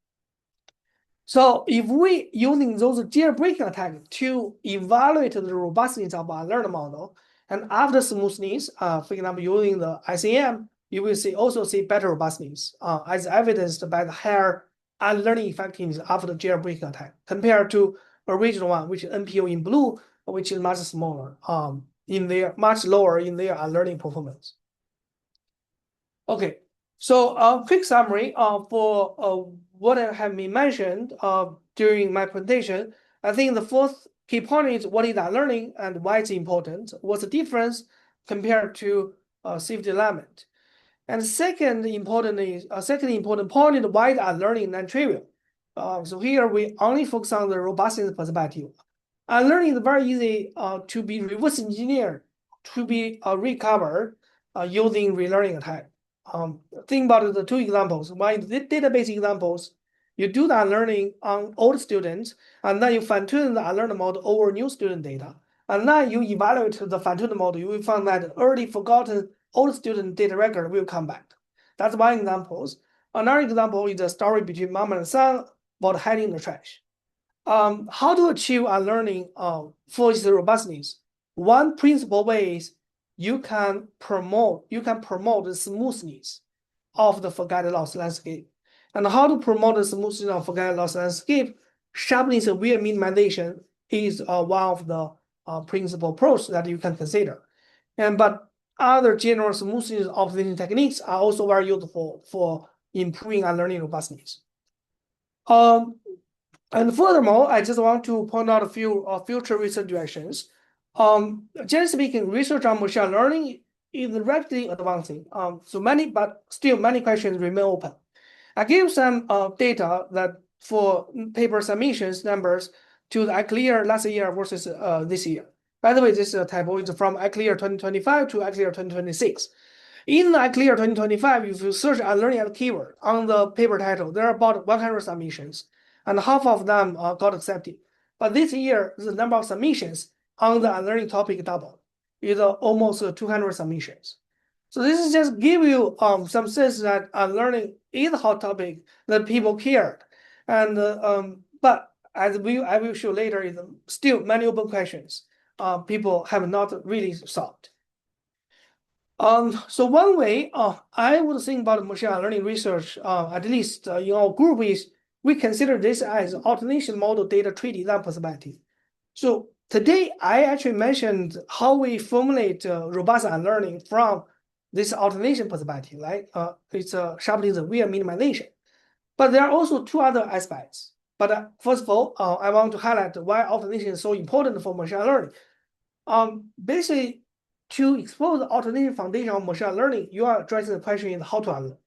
So if we using those jailbreaking attacks to evaluate the robustness of our learned model, and after smoothness, for example, using the SAM, you will also see better robustness, as evidenced by the higher unlearning effectiveness after the jailbreaking attack compared to original one, which is NPO in blue, which is much smaller, much lower in their unlearning performance. Okay, so a quick summary for what have been mentioned during my presentation. I think the fourth key point is what is unlearning and why it's important. What's the difference compared to safety element? And second important point is why is unlearning non-trivial. So here we only focus on the robustness perspective. Unlearning is very easy to be reverse engineered, to be recovered using relearning attack. Think about the two examples. One is the database examples. You do the unlearning on old students, and then you fine-tune the unlearned model over new student data. And then you evaluate the fine-tuned model. You will find that early forgotten old student data record will come back. That's one example. Another example is a story between mom and son about hiding the trash. How to achieve unlearning for its robustness? One principal way is you can promote the smoothness of the forget loss landscape. And how to promote the smoothness of forget loss landscape? Sharpness and wear minimization is one of the principal approach that you can consider. But other general smoothness optimization techniques are also very useful for improving unlearning robustness. And furthermore, I just want to point out a few future research directions. Generally speaking, research on machine learning is rapidly advancing. But still many questions remain open. I gave some data that for paper submissions numbers to the ICLR last year versus this year. By the way, this typo is from ICLR 2025 to ICLR 2026. In the ICLR 2025, if you search unlearning as a keyword on the paper title, there are about 100 submissions, and half of them got accepted. But this year, the number of submissions on the unlearning topic doubled. It's almost 200 submissions. So this is just give you some sense that unlearning is a hot topic that people cared. And but as I will show later, is still many open questions people have not really solved. So one way I would think about machine learning research, at least in our group, is we consider this as automation model data tree design perspective. So today I actually mentioned how we formulate robust unlearning from this automation perspective, right? It's sharpening the wear minimization. But there are also two other aspects. But first of all, I want to highlight why automation is so important for machine learning. Basically, to explore the automation foundation of machine learning, you are addressing the question in how to unlearn.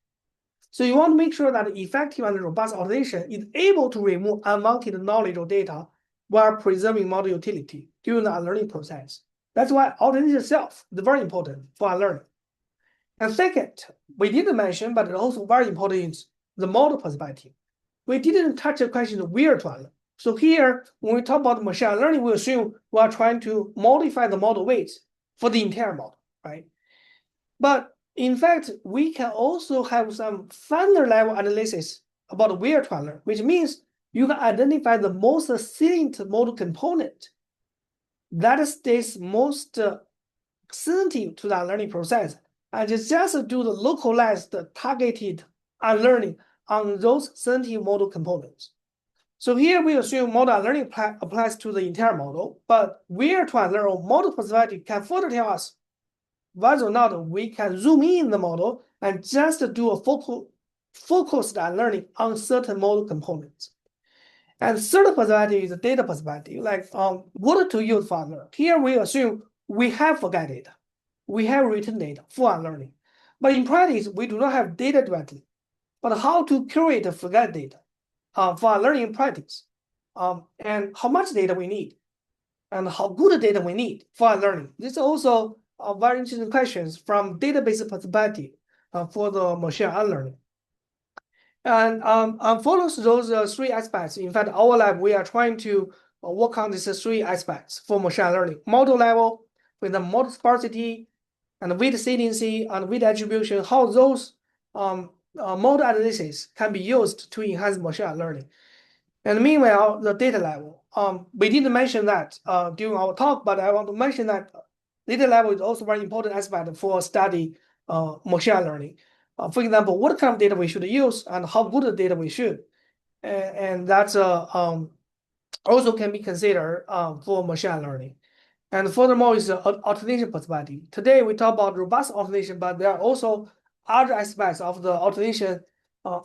So you want to make sure that effective and robust automation is able to remove unwanted knowledge or data while preserving model utility during the unlearning process. That's why automation itself is very important for unlearning. And second, we didn't mention, but also very important is the model perspective. We didn't touch the question of where to unlearn. So here, when we talk about machine learning, we assume we are trying to modify the model weights for the entire model, right? But in fact, we can also have some finer level analysis about where to unlearn, which means you can identify the most salient model component that stays most sensitive to the unlearning process, and just do the localized targeted unlearning on those sensitive model components. So here we assume model unlearning applies to the entire model, but where to unlearn or model perspective can further tell us whether or not we can zoom in the model and just do a focused unlearning on certain model components. And third perspective is the data perspective, like what to use for unlearning. Here we assume we have forget data, we have written data for unlearning, but in practice we do not have data directly. But how to curate the forget data for unlearning in practice, and how much data we need, and how good data we need for unlearning. This is also very interesting questions from database perspective for the machine unlearning. And follows those three aspects. In fact, our lab, we are trying to work on these three aspects for machine learning. Model level, with the model sparsity, and weight saliency, and weight attribution, how those model analysis can be used to enhance machine learning. And meanwhile, the data level, we didn't mention that during our talk, but I want to mention that data level is also a very important aspect for study machine learning. For example, what kind of data we should use and how good the data we should. And that's also can be considered for machine learning. And furthermore, is the automation perspective. Today, we talk about robust automation, but there are also other aspects of the automation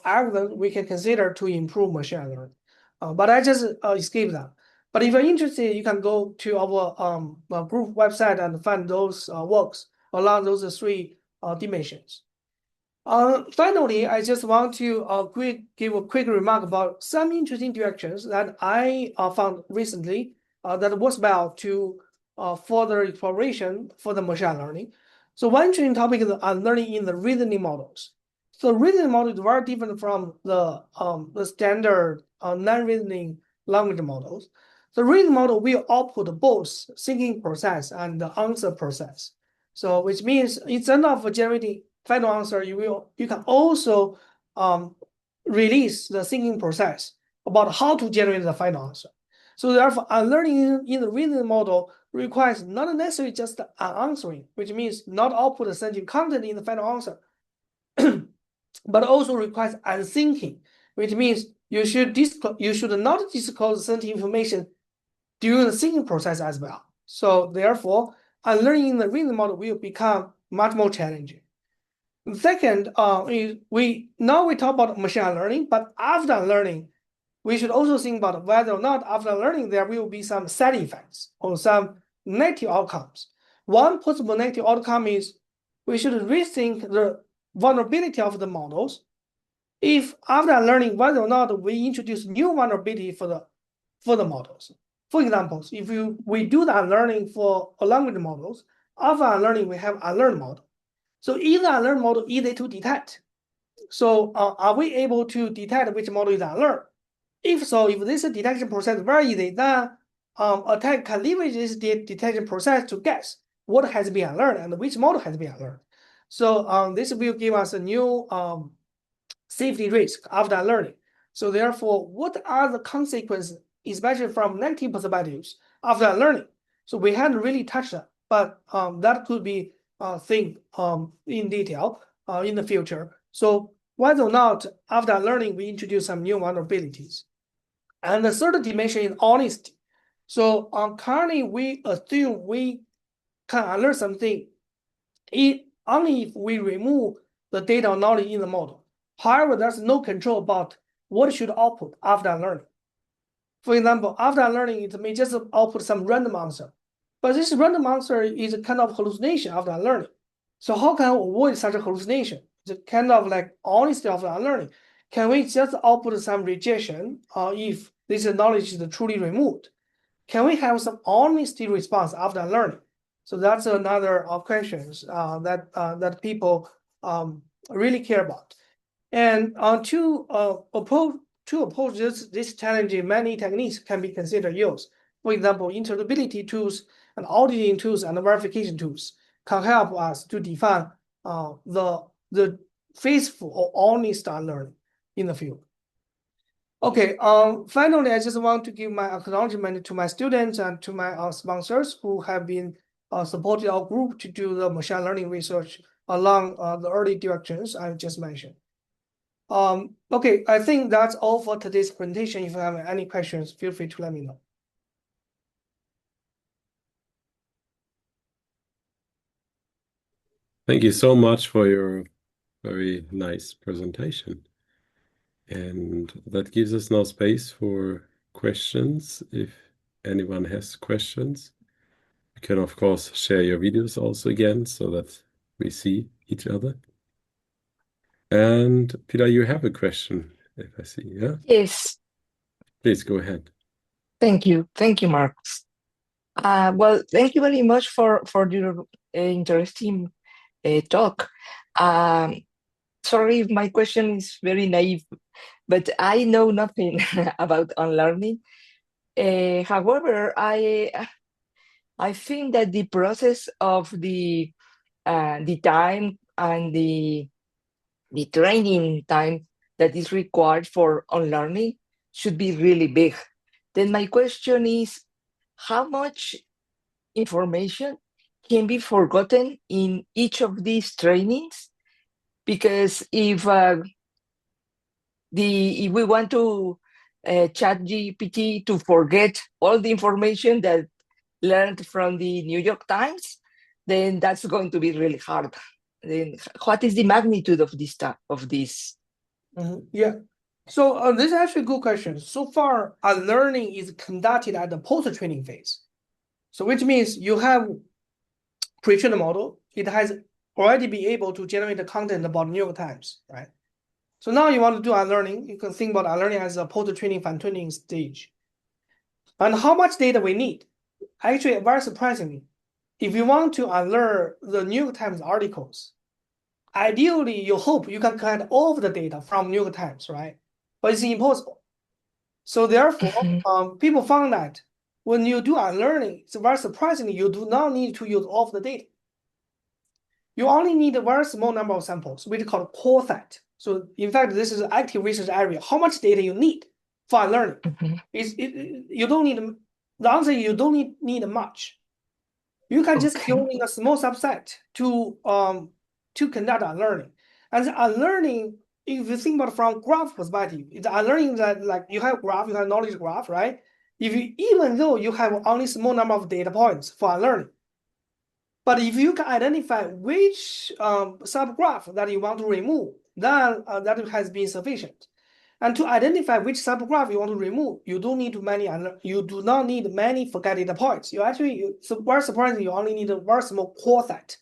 algorithm we can consider to improve machine learning. But I just escaped that. But if you're interested, you can go to our group website and find those works along those three dimensions. Finally, I just want to give a quick remark about some interesting directions that I found recently that works well to further exploration for the machine learning. So one interesting topic is unlearning in the reasoning models. So reasoning model is very different from the standard non-reasoning language models. The reasoning model will output both thinking process and the answer process. So which means instead of generating final answer, you can also release the thinking process about how to generate the final answer. So therefore, unlearning in the reasoning model requires not necessarily just unanswering, which means not output the sentient content in the final answer, but also requires unthinking, which means you should not disclose sentient information during the thinking process as well. So therefore, unlearning in the reasoning model will become much more challenging. Second, we talk about machine learning, but after learning, we should also think about whether or not after learning there will be some side effects or some negative outcomes. One possible negative outcome is we should rethink the vulnerability of the models. If after learning whether or not we introduce new vulnerability for the models. For example, if we do the unlearning for a language models, after unlearning we have unlearned model. So is the unlearned model easy to detect? So are we able to detect which model is unlearned? If so, if this detection process is very easy, then attack can leverage this detection process to guess what has been unlearned and which model has been unlearned. So this will give us a new safety risk after learning. So therefore, what are the consequences, especially from negative perspectives after learning? So we haven't really touched that, but that could be think in detail in the future. So whether or not after learning we introduce some new vulnerabilities. And the third dimension is honesty. So currently we assume we can unlearn something only if we remove the data or knowledge in the model. However, there's no control about what should output after learning. For example, after learning, it may just output some random answer. But this random answer is a kind of hallucination after learning. So how can we avoid such a hallucination? It's kind of like honesty after learning. Can we just output some rejection if this knowledge is truly removed? Can we have some honesty response after learning? So that's another questions that people really care about. And to approach this challenge, many techniques can be considered used. For example, interpretability tools and auditing tools and verification tools can help us to define the faithful or honest learning in the field. Okay, finally, I just want to give my acknowledgement to my students and to my sponsors who have been supporting our group to do the machine learning research along the early directions I just mentioned. Okay, I think that's all for today's presentation. If you have any questions, feel free to let me know. Thank you so much for your very nice presentation. And that gives us now space for questions. If anyone has questions, you can, of course, share your videos also again so that we see each other. And Peter, you have a question, if I see, yeah? Yes, Please go ahead. thank you. Thank you, Marcus. Well, thank you very much for your interesting talk. Um, Sorry if my question is very naive, but I know nothing about unlearning. However, I think that the process of the time and the training time that is required for unlearning should be really big. Then my question is, how much information can be forgotten in each of these trainings? Because if we want to chat GPT to forget all the information that learned from the New York Times, then that's going to be really hard. Then what is the magnitude of this? Yeah. So this is actually a good question. So far, learning is conducted at the post-training phase. So which means you have pre-trained model. It has already been able to generate the content about New York Times, right? So now you want to do unlearning. You can think about unlearning as a post-training, fine-tuning stage. And how much data we need? Actually, very surprisingly, if you want to unlearn the New York Times articles, ideally, you hope you can collect all of the data from New York Times, right? But it's impossible. So therefore, people found that when you do unlearning, it's very surprisingly, you do not need to use all of the data. you only need a very small number of samples, which is called core set. So in fact, this is an active research area. How much data you need for unlearning? You don't need, the answer is you don't need much. You can just using a small subset to conduct unlearning. And the unlearning, if you think about from graph perspective, it's unlearning that like you have graph, you have knowledge graph, right? Even though you have only small number of data points for unlearning, but if you can identify which subgraph that you want to remove, then that has been sufficient. And to identify which subgraph you want to remove, you do not need many forget data points. So very surprisingly, you only need a very small core set.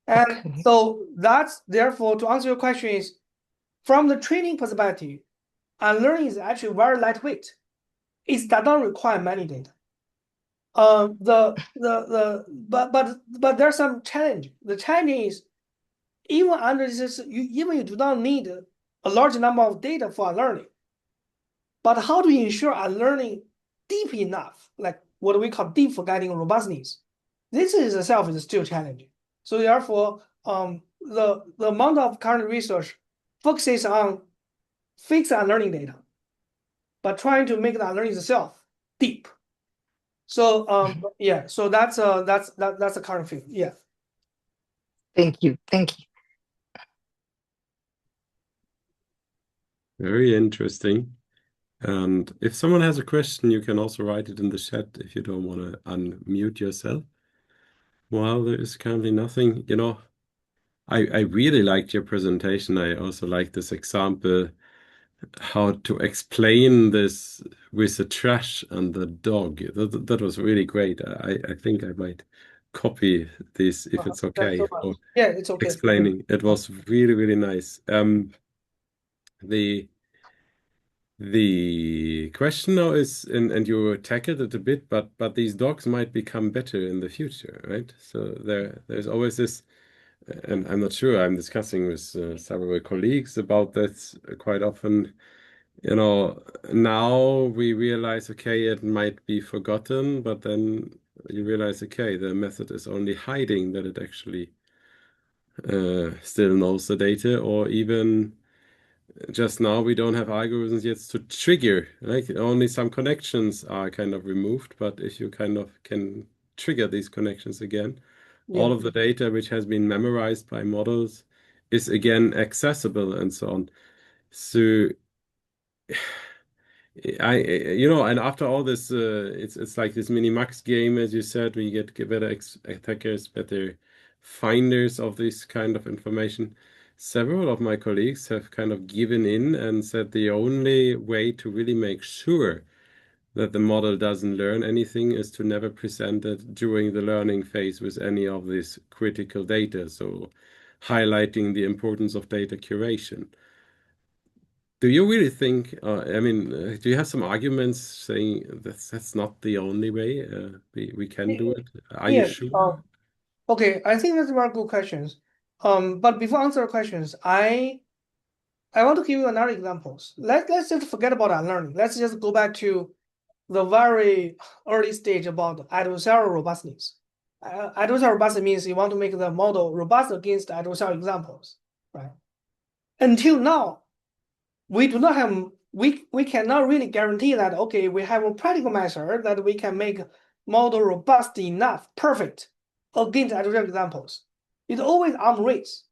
And so that's therefore to answer your question is, from the training perspective, unlearning is actually very lightweight. It does not require many data. But there's some challenge. The challenge is even under this, you do not need a large number of data for learning. But how to ensure learning deep enough, like what we call deep forgetting robustness? This is itself is still challenging. So therefore, the amount of current research focuses on fixed learning data, but trying to make the learning itself deep. So yeah, so that's the current field. Yeah. Thank you. Very interesting. And if someone has a question, you can also write it in the chat if you don't want to unmute yourself. Well, there is currently nothing, I really liked your presentation. I also like this example, how to explain this with the trash and the dog. That was really great. I think I might copy this if it's okay. So yeah, it's okay. Explaining. It was really, really nice. The question now is, and you tackled it a bit, but these dogs might become better in the future, right? So there's always this, and I'm not sure, I'm discussing with several colleagues about that quite often. Now we realize, okay, it might be forgotten, but then you realize, okay, the method is only hiding that it actually still knows the data, or even just now we don't have algorithms yet to trigger, like only some connections are kind of removed, but if you kind of can trigger these connections again, all of the data which has been memorized by models is again accessible and so on. So and after all this, it's like this mini-max game, as you said, we get better attackers, better finders of this kind of information. Several of my colleagues have kind of given in and said the only way to really make sure that the model doesn't learn anything is to never present it during the learning phase with any of this critical data. So highlighting the importance of data curation. Do you really think, do you have some arguments saying that's not the only way we can do it? Are you sure? Okay, I think that's very good questions. But before answer questions, I want to give you another examples. Let's just forget about unlearning. Let's just go back to the very early stage about adversarial robustness. Adversarial robustness means you want to make the model robust against adversarial examples, right? Until now, we do not have, we cannot really guarantee that, okay, we have a practical measure that we can make model robust enough, perfect against adversarial examples. It's always arms race.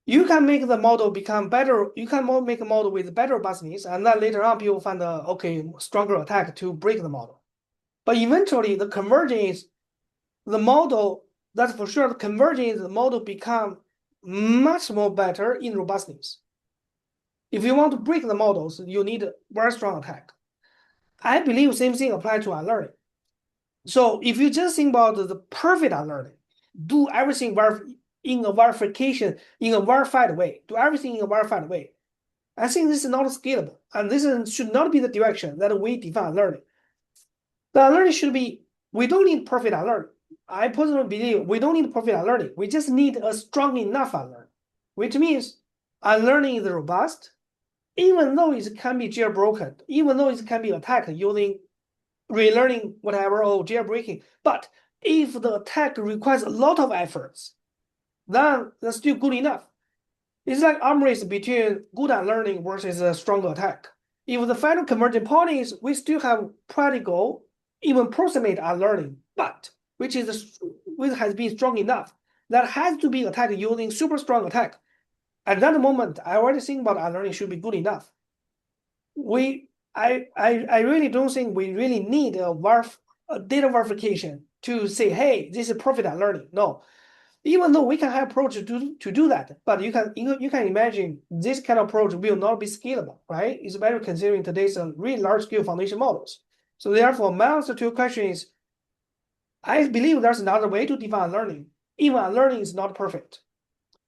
You can make the model become better. You can make a model with better robustness, and then later on people find stronger attack to break the model. But eventually, the convergence, the model, that's for sure. The convergence, the model become much more better in robustness. If you want to break the models, you need a very strong attack. I believe the same thing applies to unlearning. So if you just think about the perfect unlearning, do everything in a verification, in a verified way, do everything in a verified way, I think this is not scalable. And this should not be the direction that we define learning. The learning should be, we don't need perfect unlearning. I personally believe we don't need perfect unlearning. We just need a strong enough unlearning, which means unlearning is robust, even though it can be jailbroken, even though it can be attacked using relearning, whatever, or jailbreaking, but if the attack requires a lot of efforts, then that's still good enough. It's like arm race between good unlearning versus a stronger attack. If the final converging point is we still have practical, even proximate unlearning, but which has been strong enough, that has to be attacked using super strong attack. At that moment, I already think about unlearning should be good enough. I really don't think we really need a data verification to say, hey, this is perfect unlearning. No, even though we can have approach to do that, but you can imagine this kind of approach will not be scalable, right? It's better considering today's really large scale foundation models. So therefore, my answer to your question is, I believe there's another way to define learning. Even learning is not perfect,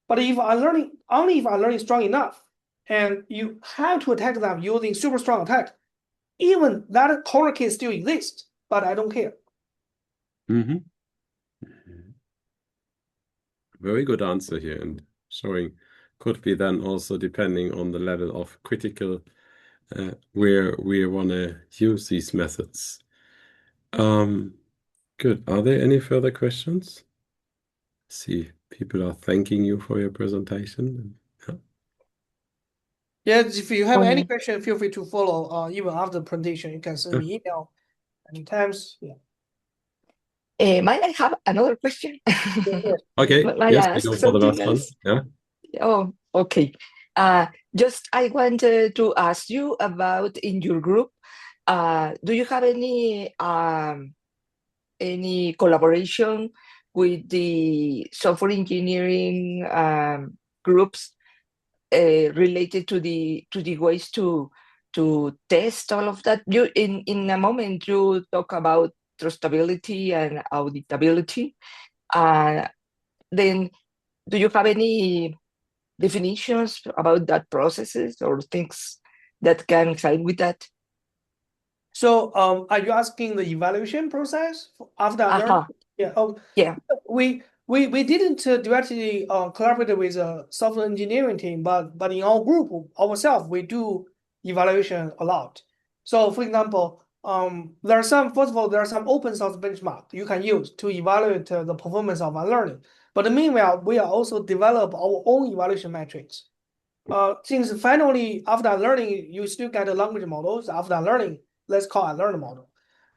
but if only if learning is strong enough, and you have to attack them using super strong attack, even that corner case still exists, but I don't care. Mm-hmm. Very good answer here, and showing could be then also depending on the level of critical where we want to use these methods. Good. Are there any further questions? See, people are thanking you for your presentation. Yes, if you have any Um, question, feel free to follow. Even after the presentation, you can send me email anytime. Yeah. might I have another question? Okay, Might I yes, we ask go for the something last one. else? Yeah. Oh, okay. Just I wanted to ask you about in your group, do you have any collaboration with the software engineering groups related to the ways to test all of that? You in a moment you talk about trustability and auditability. Then do you have any definitions about that processes or things that can help with that? So, are you asking the evaluation process after learning? Uh-huh. Yeah. Oh, Yeah. we didn't directly collaborate with a software engineering team, but in our group ourselves we do evaluation a lot. So, for example, first of all, there are some open source benchmark you can use to evaluate the performance of learning. But meanwhile, we are also develop our own evaluation metrics. Since finally after learning, you still get the language models. After learning, let's call a learner model.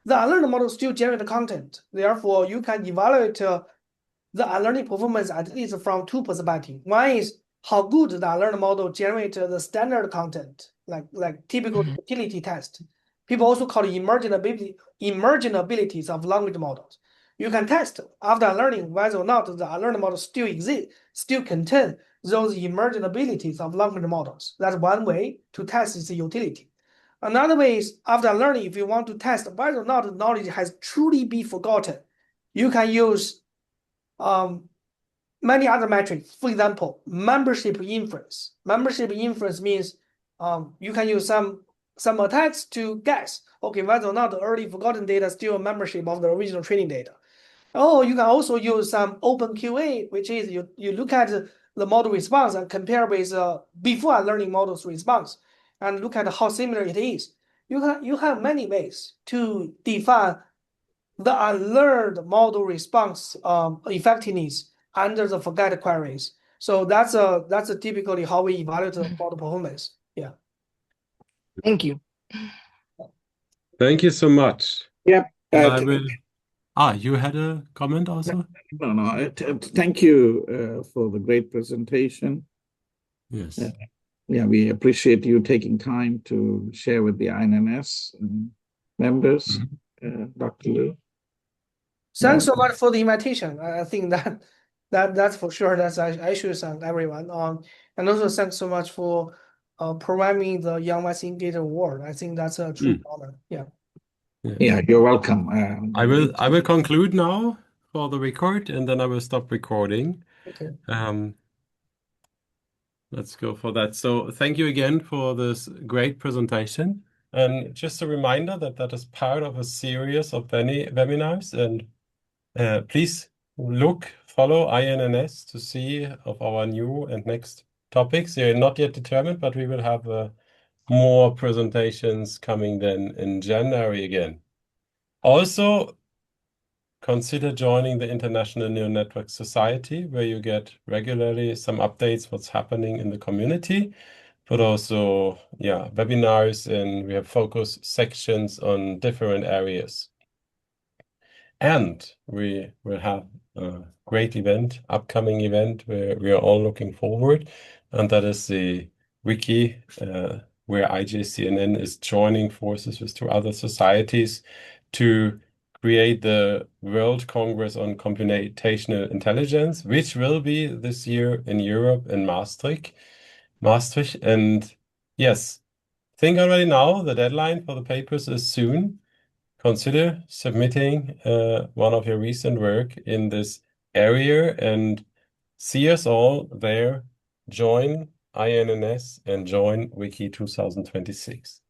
The unlearned model still generate content. Therefore, you can evaluate the unlearning performance at least from two perspectives. One is how good the unlearned model generate the standard content, like typical Mhm. utility test. People also call it emergent abilities of language models. You can test after learning whether or not the unlearned model still exists, still contain those emergent abilities of language models. That's one way to test its utility. Another way is after learning, if you want to test whether or not the knowledge has truly been forgotten, you can use many other metrics. For example, membership inference. Membership inference means you can use some attacks to guess, okay, whether or not the early forgotten data is still a membership of the original training data. Oh, you can also use some open QA, which is you look at the model response and compare with before learning model's response and look at how similar it is. You have many ways to define the unlearned model response effectiveness under the forget queries. So that's typically how we evaluate the model performance. Yeah. Thank you. Thank you so much. Yep. And I will. You had a comment also? No. Thank you for the great presentation. Yes. Yeah, we appreciate you taking time to share with the INNS members, Dr. Liu. Thanks so much for the invitation. I think that's for sure. I should thank everyone. And also thanks so much for providing me the Young West Engage Award. I think that's a true honor. Yeah. Yeah, you're welcome. I will conclude now for the record, and then I will stop recording. Okay. Let's go for that. So thank you again for this great presentation. And just a reminder that is part of a series of many webinars. And please follow INNS to see of our new and next topics. They are not yet determined, but we will have more presentations coming then in January again. Also, consider joining the International Neural Network Society, where you get regularly some updates what's happening in the community, but also, yeah, webinars, and we have focus sections on different areas. And we will have a great event, upcoming event, where we are all looking forward, and that is the wiki, where IJCNN is joining forces with two other societies to create the World Congress on Computational Intelligence, which will be this year in Europe in Maastricht. And yes, think already now, the deadline for the papers is soon. Consider submitting one of your recent work in this area and see us all there. Join INNS and join Wiki 2026.